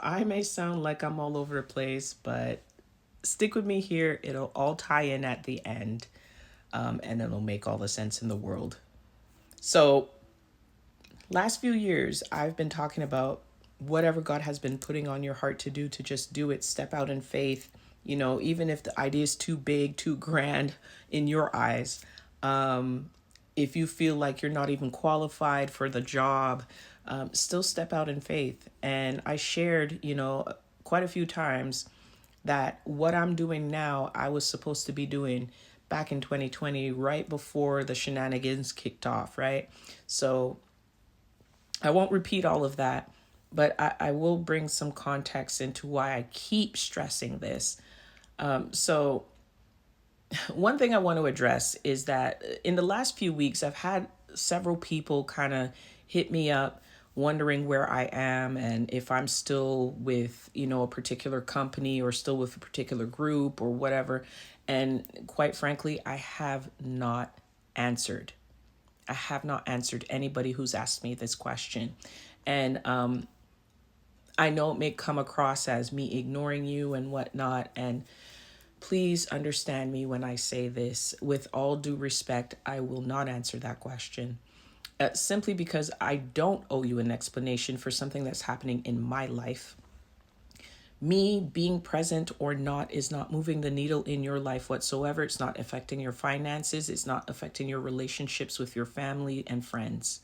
I may sound like I'm all over the place, but stick with me here. It'll all tie in at the end, and it'll make all the sense in the world. So, last few years, I've been talking about whatever God has been putting on your heart to do, to just do it, step out in faith. Even if the idea is too big, too grand in your eyes, if you feel like you're not even qualified for the job, still step out in faith. And I shared, quite a few times that what I'm doing now, I was supposed to be doing back in 2020, right before the shenanigans kicked off, right? So I won't repeat all of that, but I will bring some context into why I keep stressing this. So, one thing I want to address is that in the last few weeks, I've had several people kind of hit me up wondering where I am and if I'm still with, a particular company or still with a particular group or whatever. And quite frankly, I have not answered. I have not answered anybody who's asked me this question. And I know it may come across as me ignoring you and whatnot. And please understand me when I say this. With all due respect, I will not answer that question. Simply because I don't owe you an explanation for something that's happening in my life. Me being present or not is not moving the needle in your life whatsoever. It's not affecting your finances. It's not affecting your relationships with your family and friends.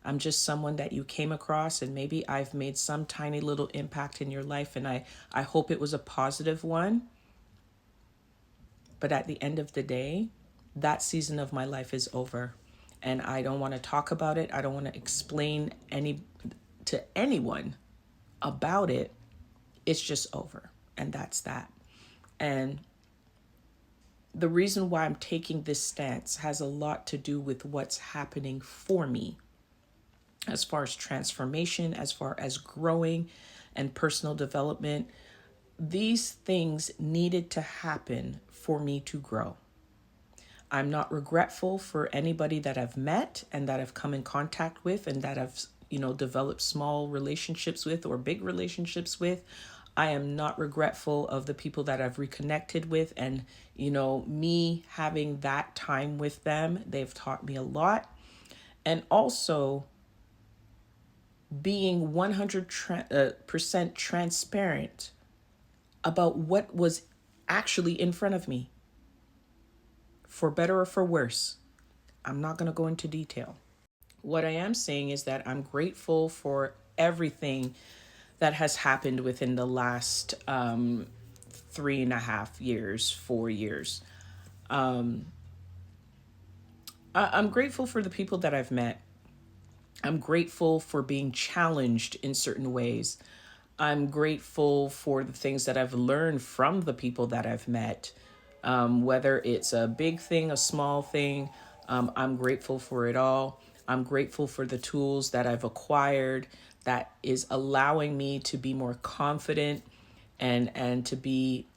I'm just someone that you came across, and maybe I've made some tiny little impact in your life, and I hope it was a positive one. But at the end of the day, that season of my life is over. And I don't want to talk about it. I don't want to explain to anyone about it. It's just over. And that's that. And the reason why I'm taking this stance has a lot to do with what's happening for me as far as transformation, as far as growing and personal development. These things needed to happen for me to grow. I'm not regretful for anybody that I've met and that I've come in contact with and that I've, developed small relationships with or big relationships with. I am not regretful of the people that I've reconnected with, and, me having that time with them. They've taught me a lot. And also being 100% transparent about what was actually in front of me, for better or for worse. I'm not going to go into detail. What I am saying is that I'm grateful for everything that has happened within the last 3.5 years, 4 years. I'm grateful for the people that I've met. I'm grateful for being challenged in certain ways. I'm grateful for the things that I've learned from the people that I've met, whether it's a big thing, a small thing. I'm grateful for it all. I'm grateful for the tools that I've acquired that is allowing me to be more confident and to be,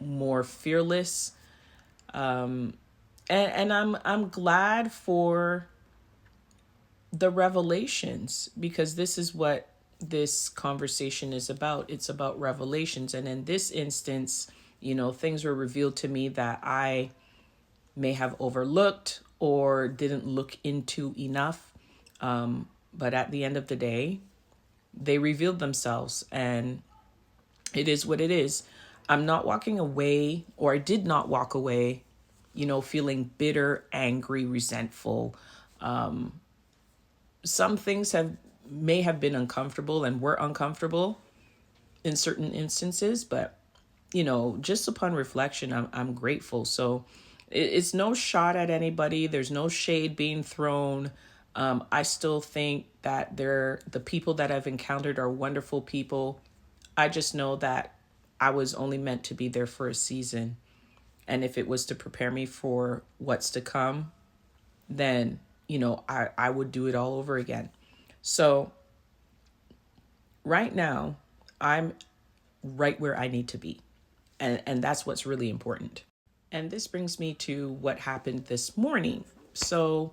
more fearless. And I'm glad for the revelations, because this is what this conversation is about. It's about revelations. And in this instance, things were revealed to me that I may have overlooked or didn't look into enough. But at the end of the day, they revealed themselves, and it is what it is. I'm not walking away, or I did not walk away, feeling bitter, angry, resentful. Some things may have been uncomfortable and were uncomfortable in certain instances, but just upon reflection, I'm grateful. So it's no shot at anybody. There's no shade being thrown. I still think that the people that I've encountered are wonderful people. I just know that I was only meant to be there for a season. And if it was to prepare me for what's to come, then, I would do it all over again. So right now, I'm right where I need to be. And that's what's really important. And this brings me to what happened this morning. So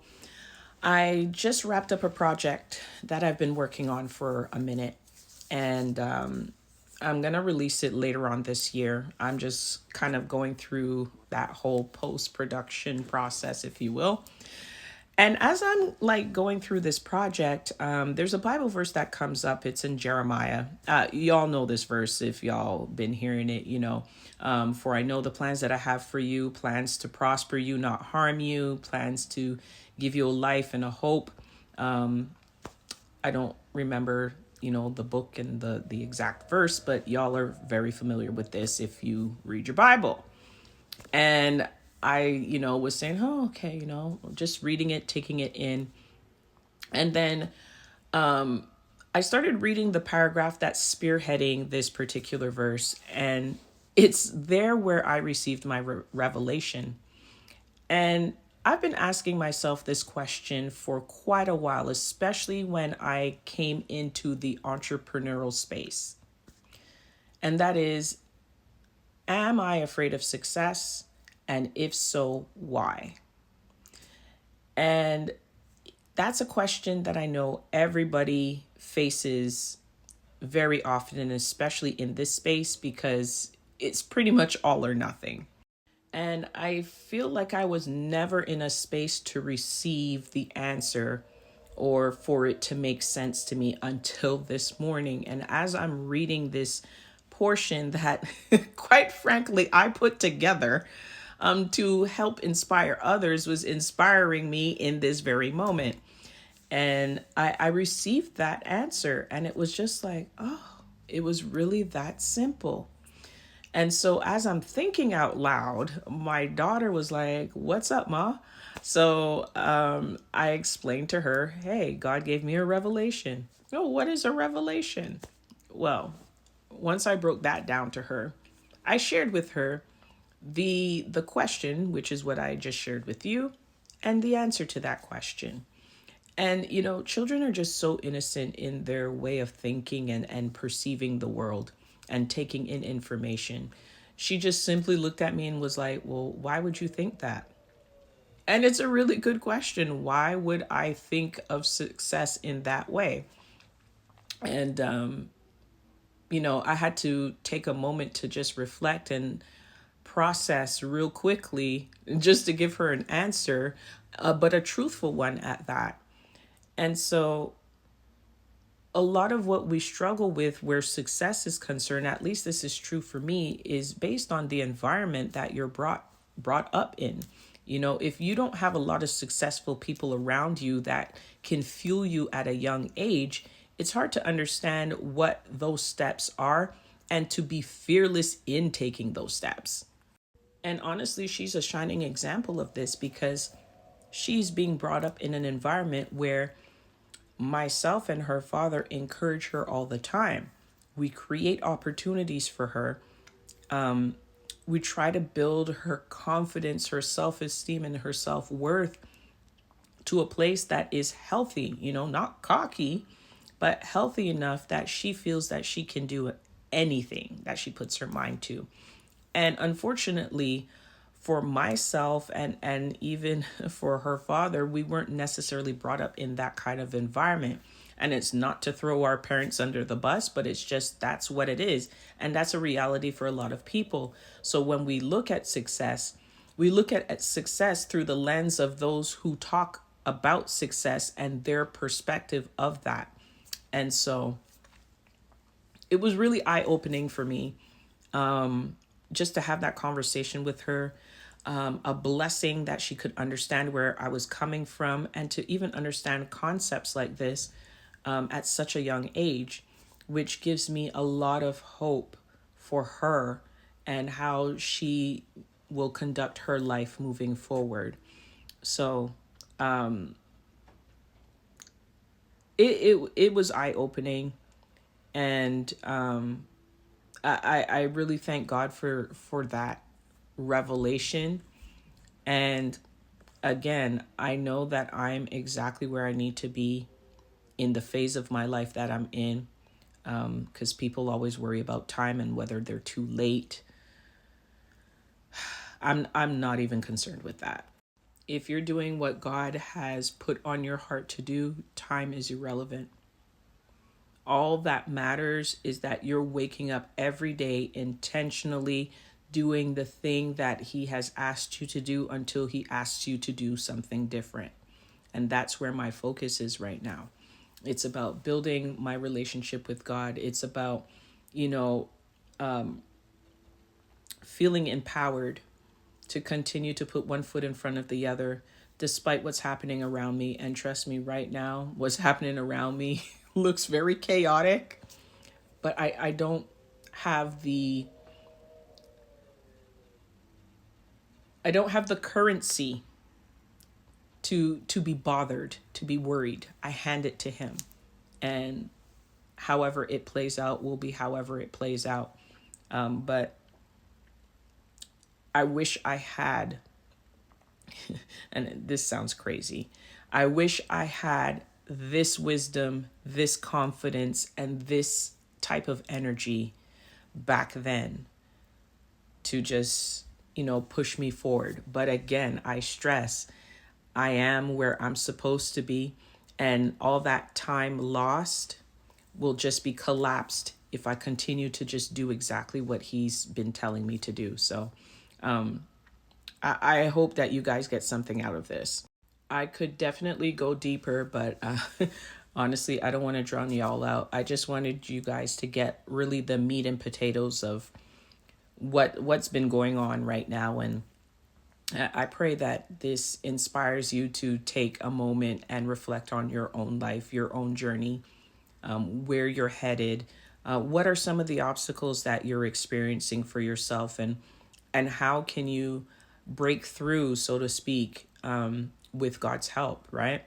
I just wrapped up a project that I've been working on for a minute. And I'm going to release it later on this year. I'm just kind of going through that whole post-production process, if you will. And as I'm like going through this project, there's a Bible verse that comes up. It's in Jeremiah. Y'all know this verse if y'all been hearing it, for I know the plans that I have for you, plans to prosper you, not harm you, plans to give you a life and a hope. I don't remember, the book and the exact verse, but y'all are very familiar with this if you read your Bible. And I, was saying, oh, okay, just reading it, taking it in. And then I started reading the paragraph that's spearheading this particular verse. And it's there where I received my revelation. And I've been asking myself this question for quite a while, especially when I came into the entrepreneurial space. And that is, am I afraid of success? And if so, why? And that's a question that I know everybody faces very often, and especially in this space, because it's pretty much all or nothing. And I feel like I was never in a space to receive the answer or for it to make sense to me until this morning. And as I'm reading this portion that, quite frankly, I put together to help inspire others, was inspiring me in this very moment. And I received that answer, and it was just like, oh, it was really that simple. And so as I'm thinking out loud, my daughter was like, "What's up, Ma?" So I explained to her, "Hey, God gave me a revelation." "Oh, what is a revelation?" Well, once I broke that down to her, I shared with her the question, which is what I just shared with you, and the answer to that question. And children are just so innocent in their way of thinking and perceiving the world and taking in information. She just simply looked at me and was like, "Well, why would you think that?" And it's a really good question. Why would I think of success in that way? And I had to take a moment to just reflect and process real quickly just to give her an answer, but a truthful one at that. And so a lot of what we struggle with where success is concerned, at least this is true for me, is based on the environment that you're brought up in. If you don't have a lot of successful people around you that can fuel you at a young age, it's hard to understand what those steps are and to be fearless in taking those steps. And honestly, she's a shining example of this because she's being brought up in an environment where myself and her father encourage her all the time. We create opportunities for her. We try to build her confidence, her self esteem, and her self worth to a place that is healthy, not cocky, but healthy enough that she feels that she can do anything that she puts her mind to. And unfortunately, for myself and even for her father, we weren't necessarily brought up in that kind of environment. And it's not to throw our parents under the bus, but it's just that's what it is. And that's a reality for a lot of people. So when we look at success, we look at success through the lens of those who talk about success and their perspective of that. And so it was really eye opening for me, just to have that conversation with her. A blessing that she could understand where I was coming from and to even understand concepts like this at such a young age, which gives me a lot of hope for her and how she will conduct her life moving forward. So it was eye opening, and I really thank God for that revelation. And again, I know that I'm exactly where I need to be in the phase of my life that I'm in, because people always worry about time and whether they're too late. I'm not even concerned with that. If you're doing what God has put on your heart to do, time is irrelevant. all that matters is that you're waking up every day intentionally doing the thing that he has asked you to do until he asks you to do something different. And that's where my focus is right now. It's about building my relationship with God. It's about, you know, feeling empowered to continue to put one foot in front of the other, despite what's happening around me. And trust me, right now, what's happening around me looks very chaotic, but I don't have the currency to be bothered, to be worried. I hand it to him, and however it plays out will be however it plays out. But I wish I had, and this sounds crazy, I wish I had this wisdom, this confidence, and this type of energy back then to just, push me forward. But again, I stress, I am where I'm supposed to be, and all that time lost will just be collapsed if I continue to just do exactly what he's been telling me to do. So I hope that you guys get something out of this. I could definitely go deeper, but honestly, I don't want to drown y'all out. I just wanted you guys to get really the meat and potatoes of what's been going on right now. And I pray that this inspires you to take a moment and reflect on your own life, your own journey, where you're headed. What are some of the obstacles that you're experiencing for yourself, and how can you break through, so to speak, with God's help, right?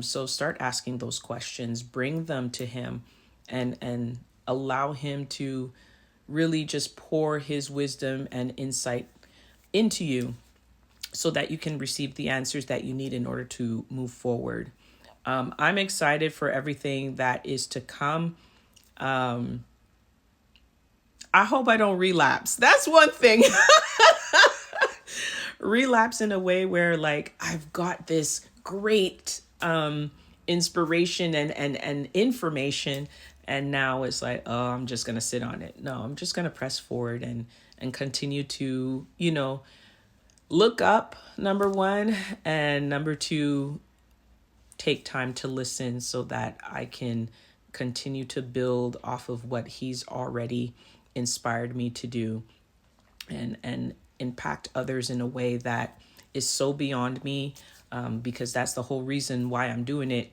So start asking those questions, bring them to him, and allow him to really just pour his wisdom and insight into you so that you can receive the answers that you need in order to move forward. I'm excited for everything that is to come. I hope I don't relapse. That's one thing. Relapse in a way where like I've got this great inspiration and information, and now it's like, oh, I'm just gonna sit on it. No, I'm just gonna press forward and continue to, look up, number one, and number two, take time to listen so that I can continue to build off of what he's already inspired me to do, and impact others in a way that is so beyond me, because that's the whole reason why I'm doing it.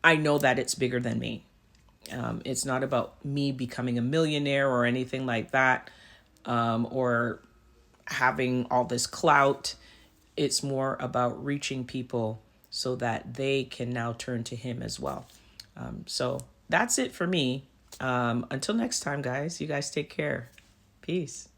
I know that it's bigger than me. It's not about me becoming a millionaire or anything like that, or having all this clout. It's more about reaching people so that they can now turn to him as well. So that's it for me. Until next time, guys, you guys take care. Peace.